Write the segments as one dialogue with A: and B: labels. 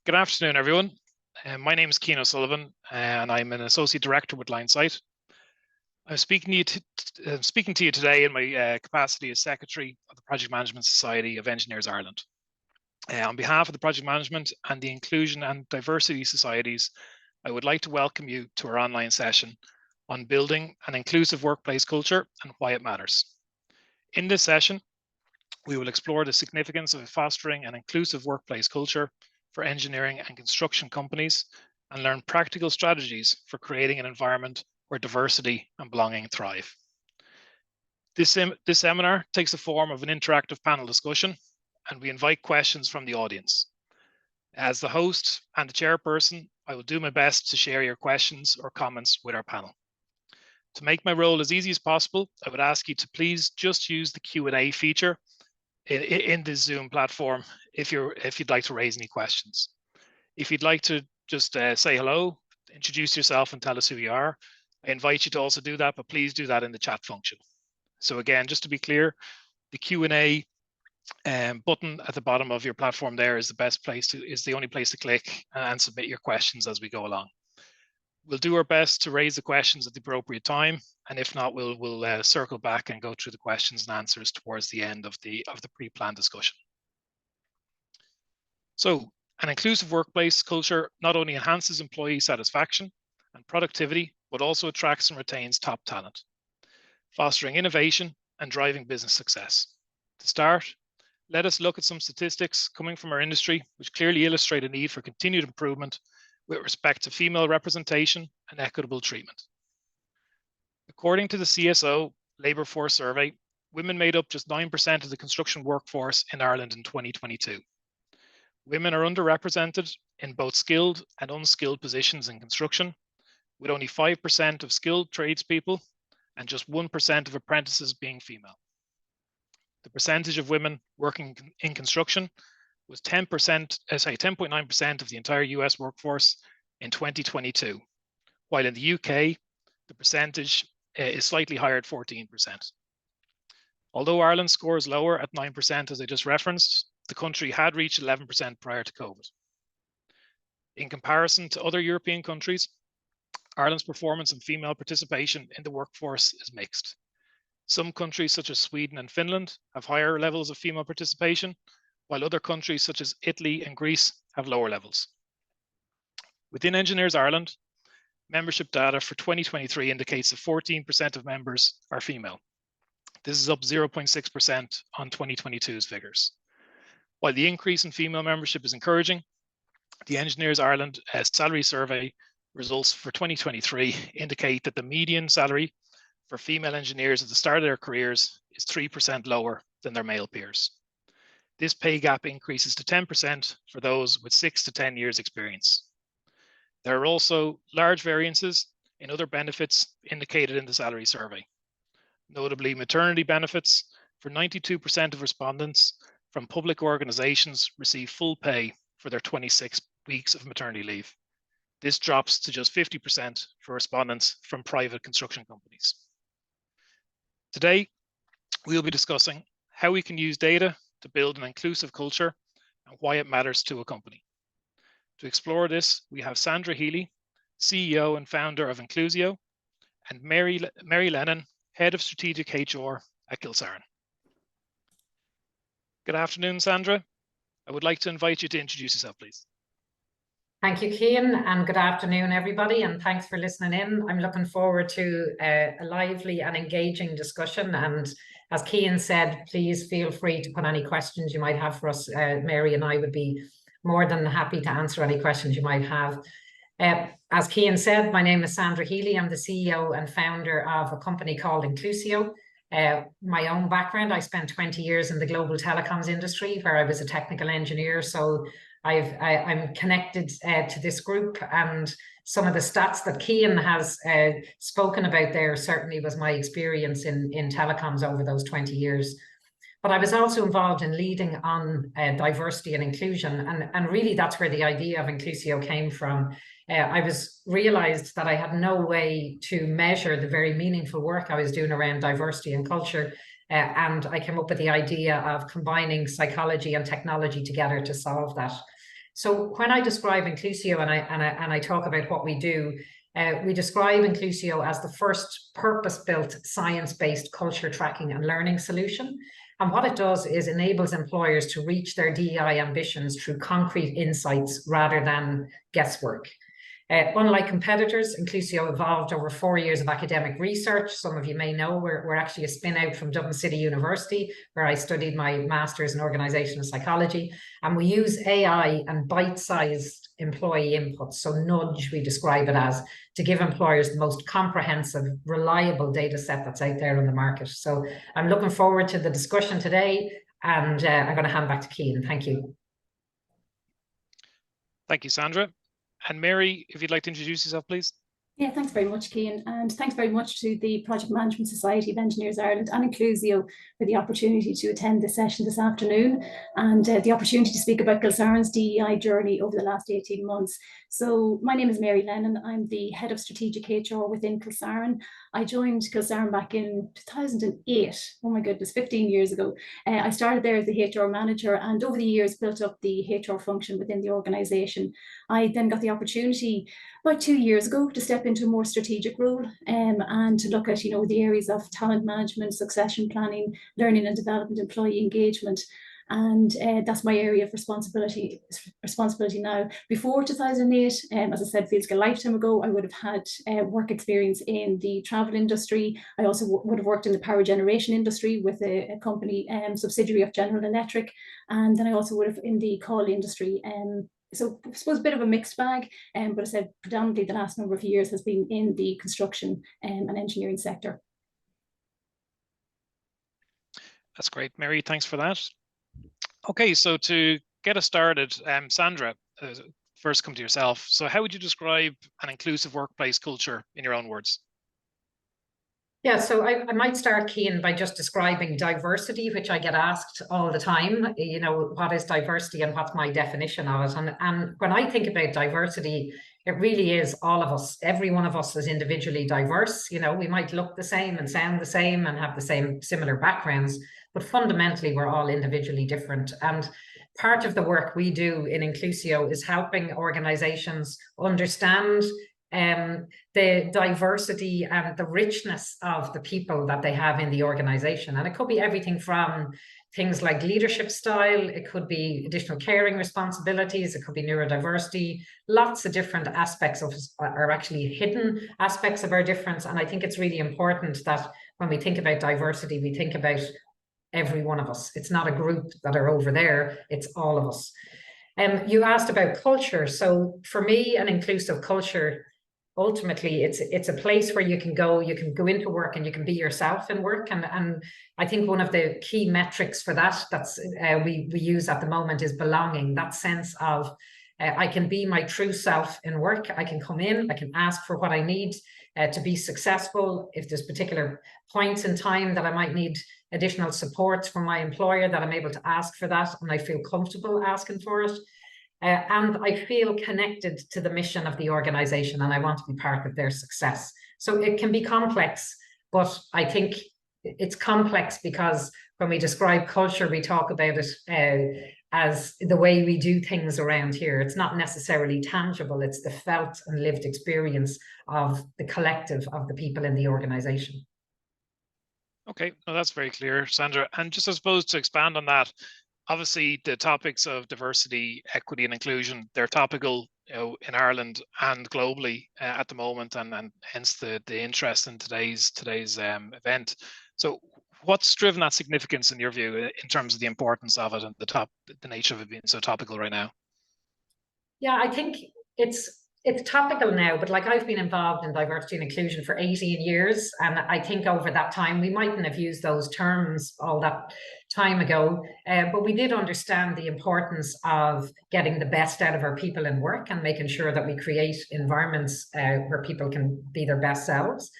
A: Good afternoon, everyone. My name is Cian O'Sullivan, and I'm an Associate Director with Linesight. I'm speaking to you today in my capacity as Secretary of the Project Management Society of Engineers Ireland. On behalf of the Project Management and the Inclusion and Diversity Societies, I would like to welcome you to our online session on building an inclusive workplace culture and why it matters. In this session, we will explore the significance of fostering an inclusive workplace culture for engineering and construction companies and learn practical strategies for creating an environment where diversity and belonging thrive. This seminar takes the form of an interactive panel discussion, and we invite questions from the audience. As the host and the chairperson, I will do my best to share your questions or comments with our panel. To make my role as easy as possible, I would ask you to please just use the Q&A feature in the Zoom platform if you'd like to raise any questions. If you'd like to just say hello, introduce yourself and tell us who you are, I invite you to also do that, but please do that in the chat function. So again, just to be clear, the Q&A button at the bottom of your platform there is the only place to click and submit your questions as we go along. We'll do our best to raise the questions at the appropriate time, and if not, we'll circle back and go through the questions and answers towards the end of the pre-planned discussion. So, an inclusive workplace culture not only enhances employee satisfaction and productivity, but also attracts and retains top talent, fostering innovation and driving business success. To start, let us look at some statistics coming from our industry, which clearly illustrate a need for continued improvement with respect to female representation and equitable treatment. According to the CSO Labour Force Survey, women made up just 9% of the construction workforce in Ireland in 2022. Women are underrepresented in both skilled and unskilled positions in construction, with only 5% of skilled tradespeople and just 1% of apprentices being female. The percentage of women working in construction was 10.9% of the entire US workforce in 2022, while in the UK, the percentage is slightly higher at 14%. Although Ireland's score is lower at 9%, as I just referenced, the country had reached 11% prior to COVID. In comparison to other European countries, Ireland's performance and female participation in the workforce is mixed. Some countries such as Sweden and Finland have higher levels of female participation, while other countries such as Italy and Greece have lower levels. Within Engineers Ireland, membership data for 2023 indicates that 14% of members are female. This is up 0.6% on 2022's figures. While the increase in female membership is encouraging, the Engineers Ireland salary survey results for 2023 indicate that the median salary for female engineers at the start of their careers is 3% lower than their male peers. This pay gap increases to 10% for those with 6 to 10 years experience. There are also large variances in other benefits indicated in the salary survey. Notably, maternity benefits for 92% of respondents from public organizations receive full pay for their 26 weeks of maternity leave. This drops to just 50% for respondents from private construction companies. Today, we'll be discussing how we can use data to build an inclusive culture and why it matters to a company. To explore this, we have Sandra Healy, CEO and founder of Inclusio, and Mary Lennon, Head of Strategic HR at Kilsaran. Good afternoon, Sandra. I would like to invite you to introduce yourself, please.
B: Thank you, Cian, and good afternoon, everybody, and thanks for listening in. I'm looking forward to a lively and engaging discussion, and as Cian said, please feel free to put any questions you might have for us. Mary and I would be more than happy to answer any questions you might have. As Cian said, my name is Sandra Healy. I'm the CEO and founder of a company called Inclusio. My own background, I spent 20 years in the global telecoms industry where I was a technical engineer, so I'm connected to this group, and some of the stats that Cian has spoken about there certainly was my experience in telecoms over those 20 years. But I was also involved in leading on diversity and inclusion, and really that's where the idea of Inclusio came from. I realized that I had no way to measure the very meaningful work I was doing around diversity and culture, and I came up with the idea of combining psychology and technology together to solve that. So when I describe inclusio and I talk about what we do, we describe inclusio as the first purpose-built, science-based culture tracking and learning solution. And what it does is enables employers to reach their DEI ambitions through concrete insights rather than guesswork. Unlike competitors, inclusio evolved over 4 years of academic research. Some of you may know we're actually a spin out from Dublin City University, where I studied my master's in organizational psychology. And we use AI and bite-sized employee inputs, so nudge, we describe it as, to give employers the most comprehensive, reliable data set that's out there in the market. So I'm looking forward to the discussion today, and I'm going to hand back to Cian. Thank you.
A: Thank you, Sandra. And Mary, if you'd like to introduce yourself, please.
C: Yeah, thanks very much, Cian, and thanks very much to the Project Management Society of Engineers Ireland and Inclusio for the opportunity to attend this session this afternoon, and the opportunity to speak about Kilsaran's DEI journey over the last 18 months. So my name is Mary Lennon. I'm the Head of Strategic HR within Kilsaran. I joined Kilsaran back in 2008. Oh my goodness, 15 years ago. I started there as the HR manager, and over the years built up the HR function within the organisation. I then got the opportunity about 2 years ago to step into a more strategic role, and to look at, you know, the areas of talent management, succession planning, learning and development, employee engagement. And that's my area of responsibility now. Before 2008, as I said, feels like a lifetime ago, I would have had work experience in the travel industry. I also would have worked in the power generation industry with a company subsidiary of General Electric, and then I also would have in the coal industry. So I suppose a bit of a mixed bag, but I said predominantly the last number of years has been in the construction and engineering sector.
A: That's great, Mary. Thanks for that. Okay, so to get us started, Sandra, first come to yourself. So how would you describe an inclusive workplace culture in your own words?
B: Yeah, so I might start, Cian, by just describing diversity, which I get asked all the time. You know, what is diversity and what's my definition of it? And when I think about diversity, it really is all of us. Every one of us is individually diverse. You know, we might look the same and sound the same and have the same similar backgrounds, but fundamentally we're all individually different. And part of the work we do in Inclusio is helping organizations understand the diversity and the richness of the people that they have in the organization. And it could be everything from things like leadership style, it could be additional caring responsibilities, it could be neurodiversity, lots of different aspects of are actually hidden aspects of our difference. And I think it's really important that when we think about diversity, we think about every one of us. It's not a group that are over there, it's all of us. You asked about culture. So for me, an inclusive culture, ultimately, it's a place where you can go into work and you can be yourself in work. And I think one of the key metrics for that we use at the moment is belonging, that sense of I can be my true self in work. I can come in, I can ask for what I need to be successful. If there's particular points in time that I might need additional support from my employer, that I'm able to ask for that and I feel comfortable asking for it. And I feel connected to the mission of the organization and I want to be part of their success. So it can be complex, but I think it's complex because when we describe culture, we talk about it as the way we do things around here. It's not necessarily tangible, it's the felt and lived experience of the collective of the people in the organization.
A: Okay, well, that's very clear, Sandra. And just I suppose to expand on that, obviously, the topics of diversity, equity, and inclusion, they're topical, you know, in Ireland and globally at the moment, and hence the interest in today's event. So, what's driven that significance in your view, in terms of the importance of it and the nature of it being so topical right now?
B: Yeah, I think it's topical now, but like I've been involved in diversity and inclusion for 18 years. And I think over that time, we mightn't have used those terms all that time ago, but we did understand the importance of getting the best out of our people in work and making sure that we create environments where people can be their best selves.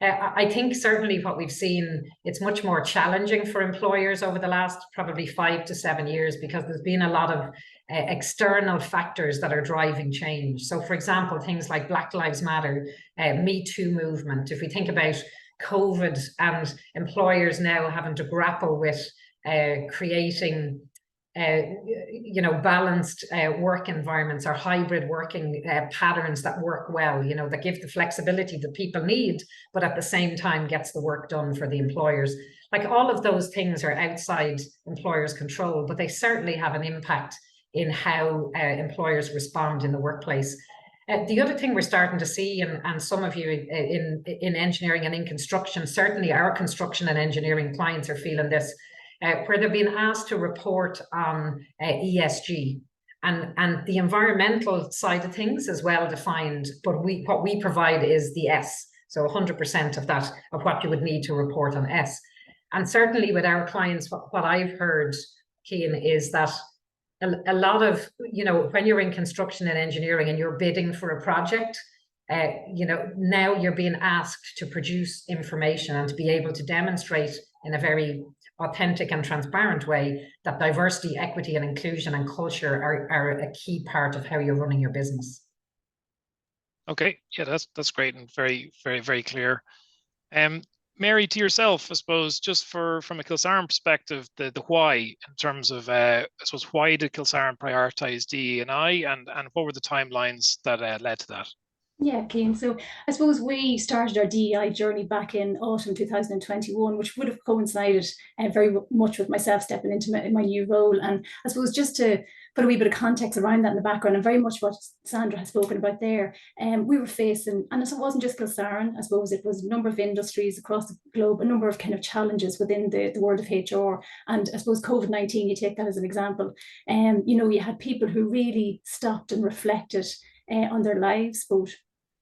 B: I think certainly what we've seen, it's much more challenging for employers over the last probably 5 to 7 years because there's been a lot of external factors that are driving change. So for example, things like Black Lives Matter, Me Too movement, if we think about COVID and employers now having to grapple with creating balanced work environments or hybrid working patterns that work well, that give the flexibility that people need, but at the same time gets the work done for the employers. Like, all of those things are outside employers' control, but they certainly have an impact in how employers respond in the workplace. The other thing we're starting to see, and some of you in engineering and in construction, certainly our construction and engineering clients are feeling this, where they're being asked to report on ESG. And the environmental side of things is well defined, but what we provide is the S. So 100% of that, of what you would need to report on S. And certainly with our clients, what I've heard, Cian, is that a lot of, when you're in construction and engineering and you're bidding for a project, now you're being asked to produce information and to be able to demonstrate in a very authentic and transparent way that diversity, equity, and inclusion and culture are a key part of how you're running your business.
A: Okay, yeah, that's great and very, very, very clear. Mary, to yourself, I suppose, just from a Kilsaran perspective, the why in terms of, I suppose, why did Kilsaran prioritise DE&I, and what were the timelines that led to that?
C: Yeah, Cian. So I suppose we started our DEI journey back in autumn 2021, which would have coincided very much with myself stepping into my new role. And I suppose just to put a wee bit of context around that in the background, and very much what Sandra has spoken about there, we were facing, and it wasn't just Kilsaran, I suppose it was a number of industries across the globe, a number of kind of challenges within the world of HR. And I suppose COVID-19, you take that as an example. You had people who really stopped and reflected on their lives, both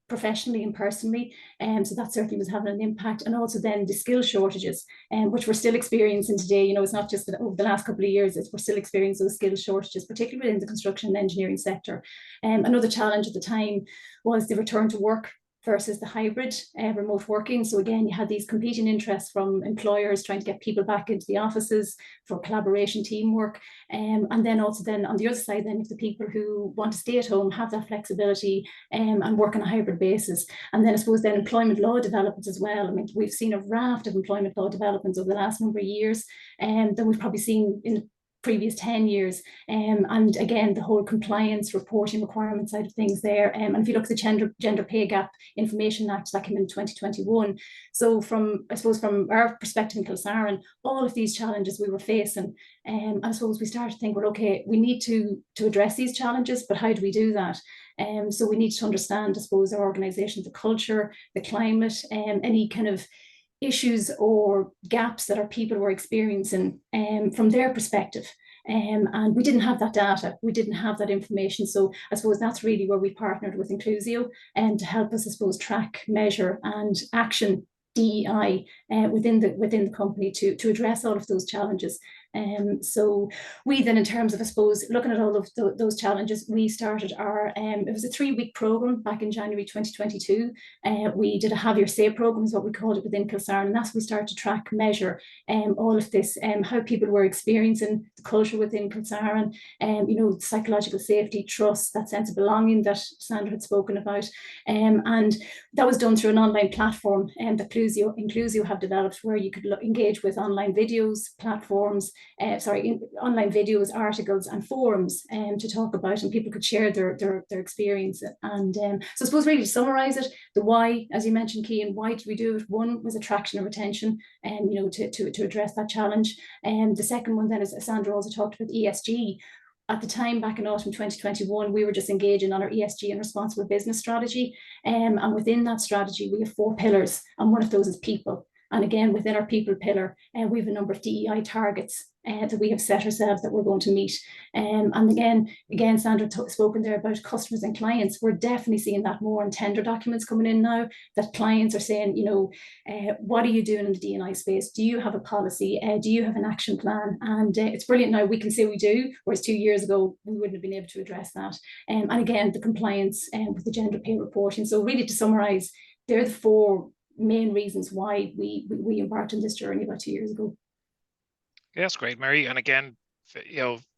C: professionally and personally, so that certainly was having an impact. And also then the skill shortages, which we're still experiencing today. It's not just that over the last couple of years, we're still experiencing those skill shortages, particularly within the construction and engineering sector. Another challenge at the time was the return to work versus the hybrid remote working. So again, you had these competing interests from employers trying to get people back into the offices for collaboration, teamwork. And then also then on the other side, then the people who want to stay at home, have that flexibility and work on a hybrid basis. And then I suppose then employment law developments as well. I mean, we've seen a raft of employment law developments over the last number of years, that we've probably seen in previous 10 years. And again, the whole compliance reporting requirement side of things there. And if you look at the Gender Pay Gap Information Act that came in 2021. So from our perspective in Kilsaran, all of these challenges we were facing, I suppose we started to think, well, okay, we need to address these challenges, but how do we do that? So we need to understand, I suppose, our organisation, the culture, the climate, any kind of issues or gaps that our people were experiencing from their perspective. And we didn't have that data, we didn't have that information. So I suppose that's really where we partnered with Inclusio and to help us, I suppose, track, measure and action DEI within the company to address all of those challenges. So we then, in terms of, I suppose, looking at all of those challenges, we started our, it was a 3-week program back in January 2022. We did a Have Your Say program, is what we called it within Kilsaran, and that's we started to track, measure all of this, how people were experiencing the culture within Kilsaran, psychological safety, trust, that sense of belonging that Sandra had spoken about. And that was done through an online platform that Inclusio have developed, where you could engage with online videos, platforms, online videos, articles and forums to talk about, and people could share their experience. And so I suppose really to summarise it, the why, as you mentioned, Cian, why did we do it? One was attraction and retention, and to address that challenge. And the second one then, as Sandra also talked about, ESG. At the time, back in autumn 2021, we were just engaging on our ESG and responsible business strategy. And within that strategy, we have 4 pillars, and one of those is people. And again, within our people pillar, we have a number of DEI targets that we have set ourselves that we're going to meet. And again, Sandra spoken there about customers and clients. We're definitely seeing that more in tender documents coming in now, that clients are saying, what are you doing in the D&I space? Do you have a policy? Do you have an action plan? And it's brilliant now we can say we do, whereas 2 years ago, we wouldn't have been able to address that. And again, the compliance with the gender pay reporting. So really to summarize, they're the 4 main reasons why we embarked on this journey about 2 years ago.
A: Yeah, that's great, Mary. And again,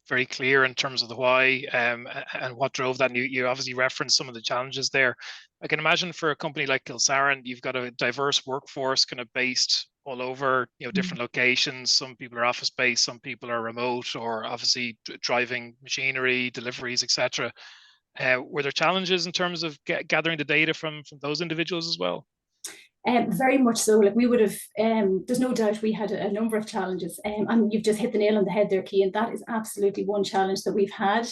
A: very clear in terms of the why and what drove that. And you obviously referenced some of the challenges there. I can imagine for a company like Kilsaran, you've got a diverse workforce kind of based all over, different locations. Some people are office based, some people are remote, or obviously driving machinery, deliveries, etc. Were there challenges in terms of gathering the data from those individuals as well?
C: Very much so. Like we would have, there's no doubt we had a number of challenges, and you've just hit the nail on the head there, Cian. That is absolutely one challenge that we've had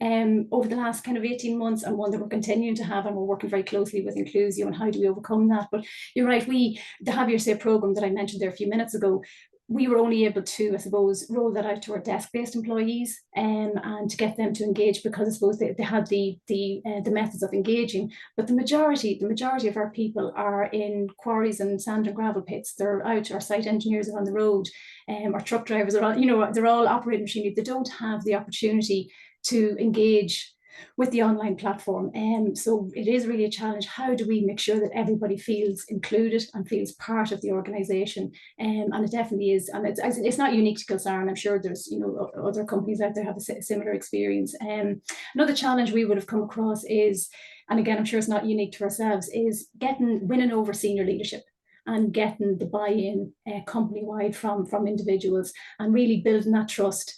C: over the last kind of 18 months, and one that we're continuing to have, and we're working very closely with Inclusio and how do we overcome that. But you're right, the Have Your Say program that I mentioned there a few minutes ago, we were only able to, I suppose, roll that out to our desk-based employees and to get them to engage, because I suppose they had the methods of engaging. But the majority of our people are in quarries and sand and gravel pits. They're out, our site engineers are on the road, our truck drivers are all, they're all operating machinery. They don't have the opportunity to engage with the online platform. So it is really a challenge. How do we make sure that everybody feels included and feels part of the organisation? And it definitely is. And it's not unique to Kilsaran. I'm sure there's other companies out there have a similar experience. Another challenge we would have come across is, and again, I'm sure it's not unique to ourselves, is winning over senior leadership and getting the buy-in company-wide from individuals, and really building that trust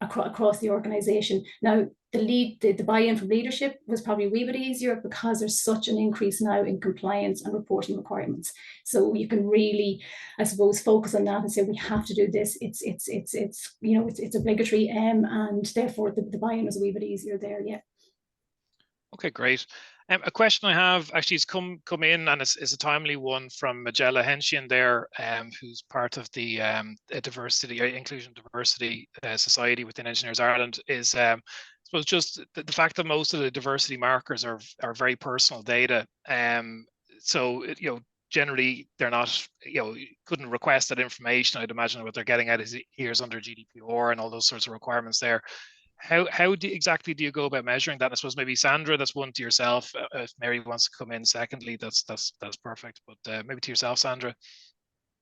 C: across the organisation. Now, the buy-in from leadership was probably a wee bit easier because there's such an increase now in compliance and reporting requirements. So you can really, I suppose, focus on that and say we have to do this. It's obligatory, and therefore the buy-in was a wee bit easier there. Yeah. Okay,
A: great. A question I have actually has come in, and it's a timely one from Magella Henshian there, who's part of the Inclusion Diversity Society within Engineers Ireland. Is I suppose just the fact that most of the diversity markers are very personal data. So generally they're not, couldn't request that information. I'd imagine what they're getting at is here's under GDPR and all those sorts of requirements there. How exactly do you go about measuring that? I suppose maybe Sandra, that's one to yourself. If Mary wants to come in secondly, that's perfect. But maybe to yourself, Sandra.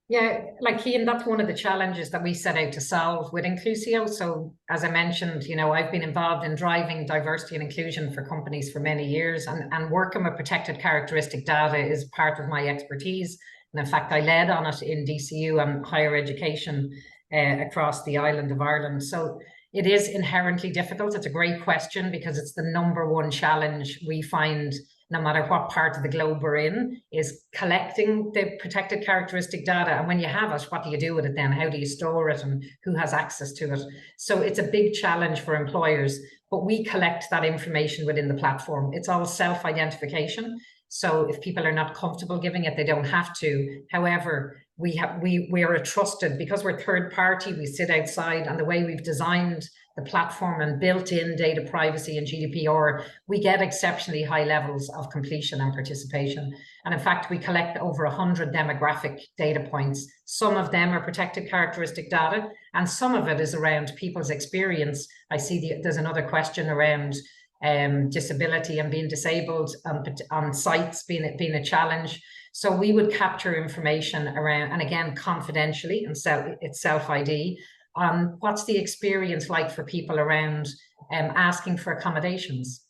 B: Yeah, like Cian, that's one of the challenges that we set out to solve with Inclusio. So as I mentioned, I've been involved in driving diversity and inclusion for companies for many years, and working with protected characteristic data is part of my expertise. And in fact, I led on it in DCU and higher education across the island of Ireland. So it is inherently difficult. It's a great question because it's the number one challenge we find, no matter what part of the globe we're in, is collecting the protected characteristic data. And when you have it, what do you do with it then? How do you store it, and who has access to it? So it's a big challenge for employers, but we collect that information within the platform. It's all self-identification. So if people are not comfortable giving it, they don't have to. However, we are a trusted, because we're third party, we sit outside, and the way we've designed the platform and built in data privacy and GDPR, we get exceptionally high levels of completion and participation. And in fact, we collect over 100 demographic data points. Some of them are protected characteristic data, and some of it is around people's experience. I see there's another question around disability and being disabled on sites being a challenge. So we would capture information around, and again, confidentially, and it's self-ID, on what's the experience like for people around asking for accommodations.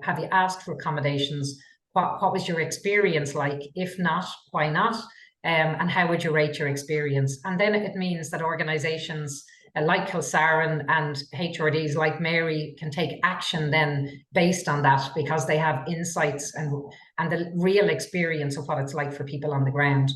B: Have you asked for accommodations? What was your experience like? If not, why not? And how would you rate your experience? And then it means that organizations like Kilsaran and HRDs like Mary can take action then based on that, because they have insights and the real experience of what it's like for people on the ground.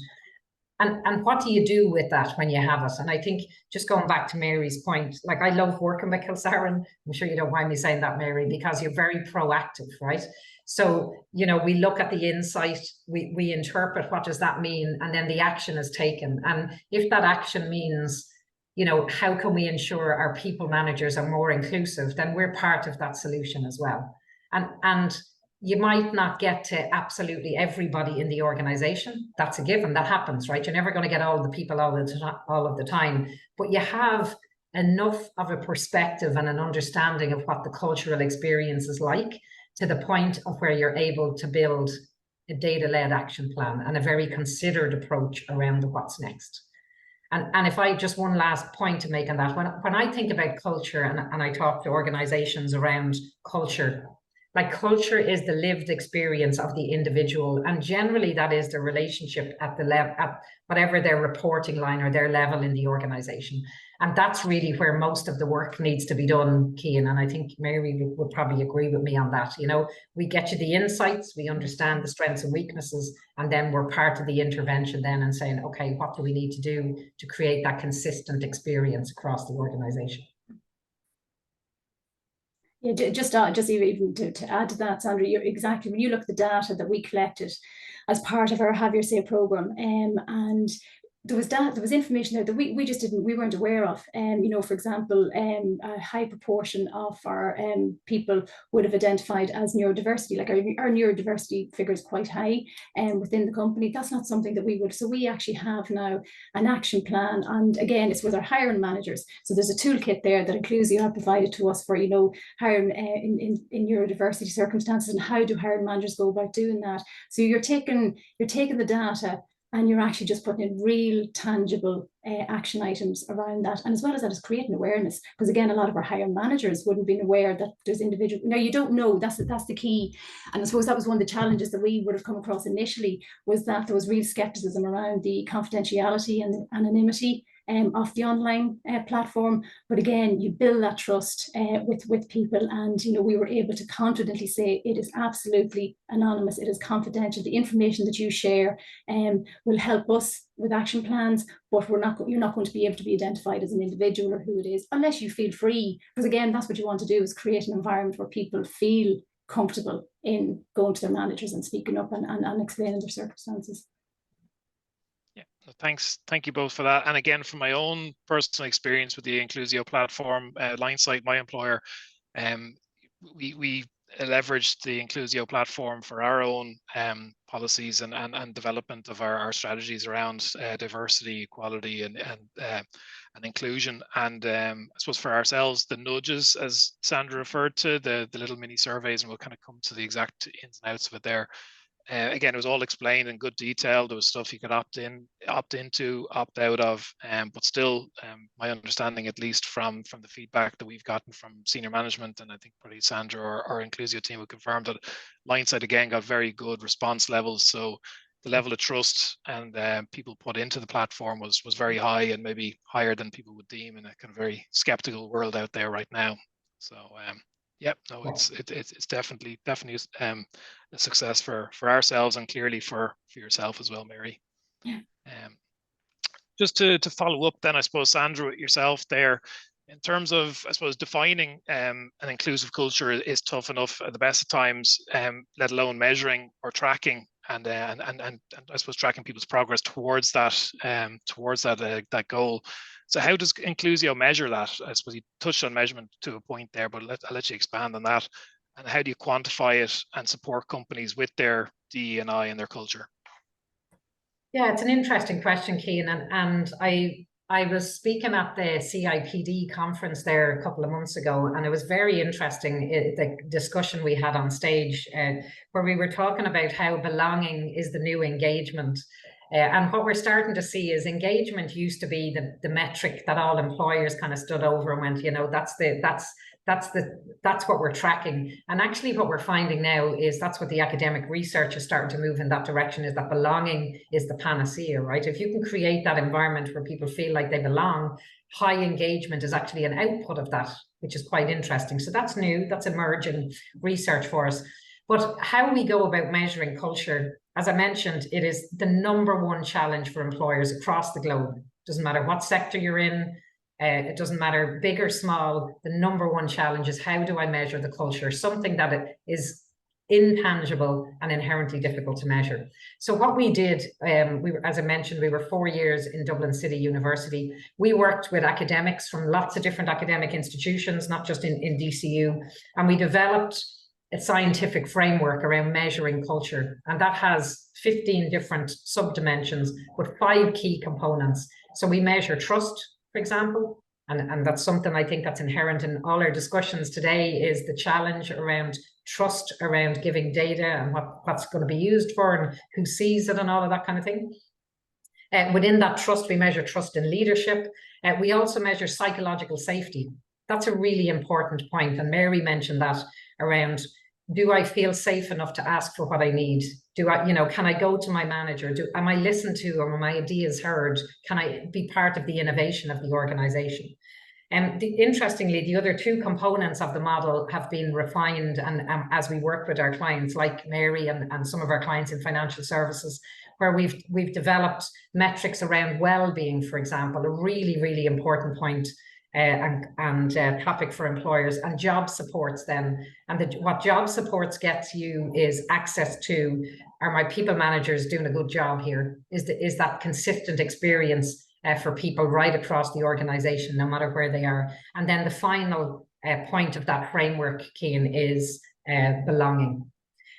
B: And what do you do with that when you have it? And I think, just going back to Mary's point, like, I love working with Kilsaran. I'm sure you don't mind me saying that, Mary, because you're very proactive, right? So, we look at the insight, we interpret what does that mean, and then the action is taken. And if that action means, how can we ensure our people managers are more inclusive, then we're part of that solution as well. And you might not get to absolutely everybody in the organization. That's a given. That happens, right? You're never going to get all the people all of the time, but you have enough of a perspective and an understanding of what the cultural experience is like, to the point of where you're able to build a data-led action plan and a very considered approach around what's next. And if I just one last point to make on that, when I think about culture and I talk to organizations around culture, Like culture is the lived experience of the individual, and generally that is the relationship at the level, at whatever their reporting line or their level in the organization. And that's really where most of the work needs to be done, Cian. And I think Mary would probably agree with me on that. You know, we get you the insights, we understand the strengths and weaknesses, and then we're part of the intervention then and saying, okay, what do we need to do to create that consistent experience across the organization?
C: Yeah, just even to add to that, Sandra, you're exactly, when you look at the data that we collected as part of our Have Your Say program, and there was information there that we just we weren't aware of. You know, for example, a high proportion of our people would have identified as neurodiversity. Like our neurodiversity figure is quite high within the company. That's not something that we would. So we actually have now an action plan, and again, it's with our hiring managers. So there's a toolkit there that inclusio have provided to us for, you know, hiring in neurodiversity circumstances, and how do hiring managers go about doing that. So you're taking the data, and you're actually just putting in real tangible action items around that. And as well as that, is creating awareness. Because again, a lot of our hiring managers wouldn't have been aware that there's individual, you know, you don't know, that's the key. And I suppose that was one of the challenges that we would have come across initially, was that there was real skepticism around the confidentiality and the anonymity of the online platform. But again, you build that trust with people, and you know, we were able to confidently say it is absolutely anonymous, it is confidential. The information that you share will help us with action plans, but you're not going to be able to be identified as an individual or who it is unless you feel free. Because again, that's what you want to do, is create an environment where people feel comfortable in going to their managers and speaking up and explaining their circumstances.
A: Thanks. Thank you both for that. And again, from my own personal experience with the inclusio platform, Linesight, my employer, we leveraged the inclusio platform for our own policies and development of our strategies around diversity, equality, and inclusion. And I suppose for ourselves, the nudges, as Sandra referred to, the little mini surveys, and we'll kind of come to the exact ins and outs of it there. Again, it was all explained in good detail. There was stuff you could opt into, opt out of, but still, my understanding, at least from the feedback that we've gotten from senior management, and I think probably Sandra or our inclusio team would confirm that Linesight again got very good response levels. So the level of trust and people put into the platform was very high, and maybe higher than people would deem in a kind of very skeptical world out there right now. So yeah, no, it's definitely a success for ourselves, and clearly for yourself as well, Mary.
C: Yeah.
A: Just to follow up then, I suppose, Sandra, yourself there, in terms of, I suppose, defining an inclusive culture is tough enough at the best of times, let alone measuring or tracking and I suppose tracking people's progress towards that goal. So how does inclusio measure that? I suppose you touched on measurement to a point there, but I'll let you expand on that. And how do you quantify it and support companies with their DE&I and their culture?
B: Yeah, it's an interesting question, Cian, and I was speaking at the CIPD conference there a couple of months ago, and it was very interesting, the discussion we had on stage, where we were talking about how belonging is the new engagement. And what we're starting to see is engagement used to be the metric that all employers kind of stood over and went, you know, that's what we're tracking. And actually what we're finding now is that's what the academic research is starting to move in that direction, is that belonging is the panacea, right? If you can create that environment where people feel like they belong, high engagement is actually an output of that, which is quite interesting. So that's new, that's emerging research for us. But how we go about measuring culture, as I mentioned, it is the #1 challenge for employers across the globe. Doesn't matter what sector you're in, it doesn't matter big or small, the #1 challenge is, how do I measure the culture? Something that it is intangible and inherently difficult to measure. So what we did, as I mentioned, we were 4 years in Dublin City University. We worked with academics from lots of different academic institutions, not just in DCU, and we developed a scientific framework around measuring culture. And that has 15 different sub-dimensions with 5 key components. So we measure trust, for example, and that's something I think that's inherent in all our discussions today, is the challenge around trust, around giving data and what's going to be used for and who sees it and all of that kind of thing. Within that trust, we measure trust in leadership. We also measure psychological safety. That's a really important point. And Mary mentioned that around do I feel safe enough to ask for what I need? Do I, can I go to my manager? Am I listened to, or are my ideas heard? Can I be part of the innovation of the organization? And interestingly, the other two components of the model have been refined, and as we work with our clients, like Mary and some of our clients in financial services, where we've developed metrics around well-being, for example, a really, really important point and topic for employers, and job supports then. And what job supports gets you is access to, are my people managers doing a good job here? Is that consistent experience for people right across the organization, no matter where they are? And then the final point of that framework, Cian, is belonging.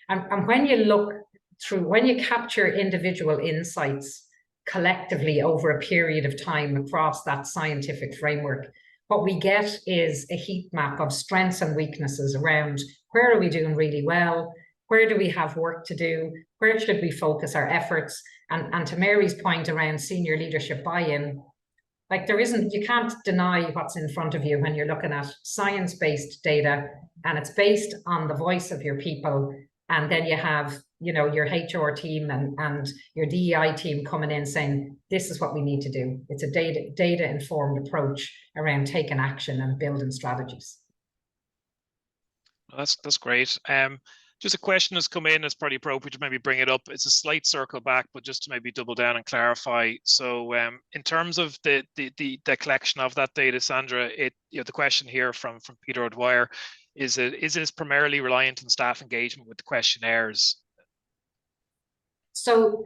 B: And when you look through, when you capture individual insights collectively over a period of time across that scientific framework, what we get is a heat map of strengths and weaknesses around where are we doing really well, where do we have work to do, where should we focus our efforts, and to Mary's point around senior leadership buy-in, like you can't deny what's in front of you when you're looking at science-based data, and it's based on the voice of your people. And then you have, your HR team and your DEI team coming in saying, this is what we need to do. It's a data-informed approach around taking action and building strategies.
A: That's great. Just a question has come in. It's probably appropriate to maybe bring it up. It's a slight circle back, but just to maybe double down and clarify. So in terms of the collection of that data, Sandra, the question here from Peter O'Dwyer is it primarily reliant on staff engagement with the questionnaires?
B: So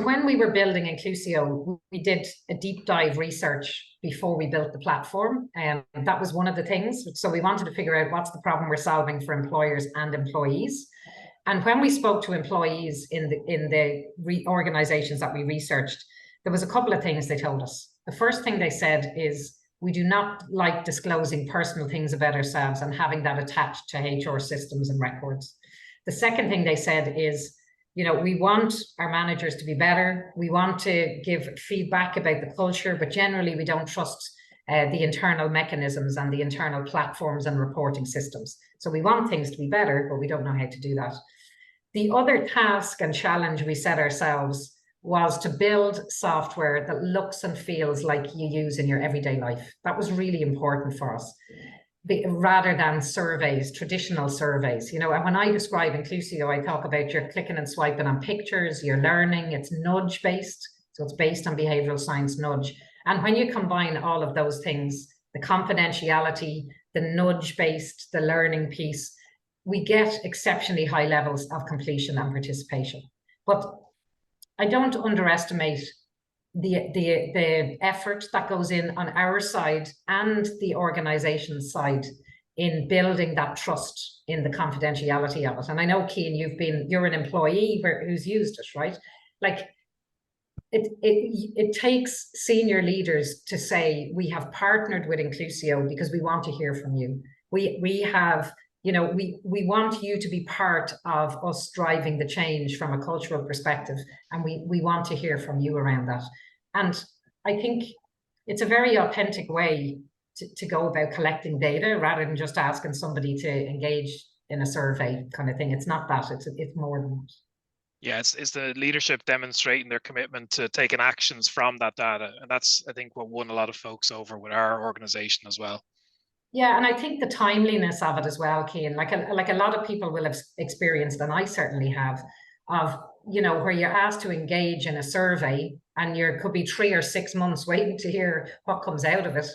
B: when we were building Inclusio, we did a deep dive research before we built the platform, and that was one of the things. So we wanted to figure out what's the problem we're solving for employers and employees. And when we spoke to employees in the organizations that we researched, there was a couple of things they told us. The first thing they said is, we do not like disclosing personal things about ourselves and having that attached to HR systems and records. The second thing they said is, we want our managers to be better. We want to give feedback about the culture, but generally we don't trust the internal mechanisms and the internal platforms and reporting systems. So we want things to be better, but we don't know how to do that. The other task and challenge we set ourselves was to build software that looks and feels like you use in your everyday life. That was really important for us. Rather than surveys, traditional surveys. And when I describe Inclusio, I talk about you're clicking and swiping on pictures, you're learning, it's nudge-based, so it's based on behavioral science nudge. And when you combine all of those things, the confidentiality, the nudge-based, the learning piece, we get exceptionally high levels of completion and participation. But I don't underestimate the effort that goes in on our side and the organization's side in building that trust in the confidentiality of it. And I know, Cian, you're an employee who's used it, right? Like it takes senior leaders to say, we have partnered with Inclusio because we want to hear from you. We have, we want you to be part of us driving the change from a cultural perspective, and we want to hear from you around that. And I think it's a very authentic way to go about collecting data, rather than just asking somebody to engage in a survey kind of thing. It's not that, it's more than that.
A: Yeah, it's the leadership demonstrating their commitment to taking actions from that data. And that's, I think, what won a lot of folks over with our organization as well.
B: Yeah, and I think the timeliness of it as well, Cian, like a lot of people will have experienced, and I certainly have, of, where you're asked to engage in a survey and you could be 3 or 6 months waiting to hear what comes out of it.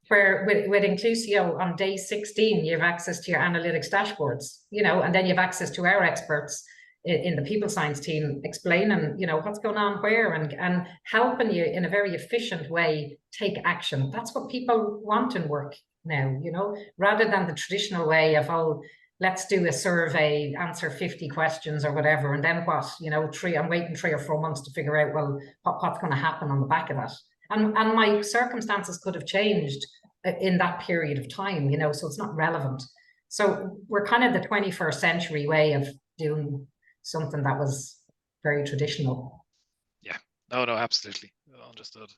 B: Where with Inclusio on day 16, you have access to your analytics dashboards, and then you have access to our experts in the people science team explaining, what's going on where, and helping you in a very efficient way take action. That's what people want in work now, rather than the traditional way of, oh, let's do a survey, answer 50 questions or whatever, and then what, I'm waiting 3 or 4 months to figure out, well, what's going to happen on the back of that. And my circumstances could have changed in that period of time, so it's not relevant. So we're kind of the 21st century way of doing something that was very traditional.
A: Yeah, no, absolutely. Understood.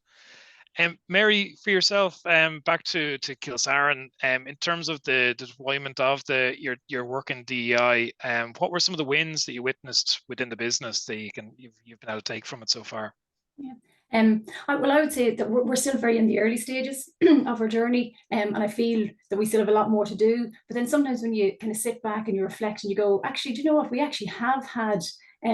A: Mary, for yourself, back to Kilsaran, in terms of the deployment of your work in DEI, what were some of the wins that you witnessed within the business that you've been able to take from it so far?
C: Yeah. Well, I would say that we're still very in the early stages of our journey, and I feel that we still have a lot more to do. But then sometimes when you kind of sit back and you reflect and you go, actually, do you know what? We actually have had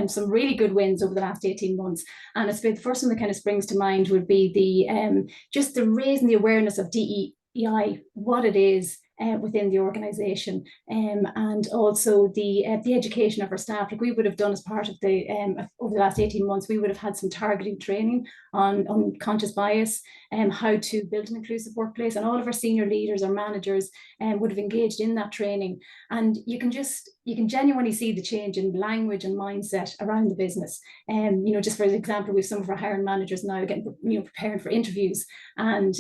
C: some really good wins over the last 18 months. And I suppose the first one that kind of springs to mind would be the just the raising the awareness of DEI, what it is, within the organisation, and also the education of our staff. Like we would have done as part of the over the last 18 months, we would have had some targeted training on unconscious bias and how to build an inclusive workplace, and all of our senior leaders or managers would have engaged in that training. And you can genuinely see the change in language and mindset around the business. You know, just for example, we have some of our hiring managers now getting, you know, preparing for interviews, and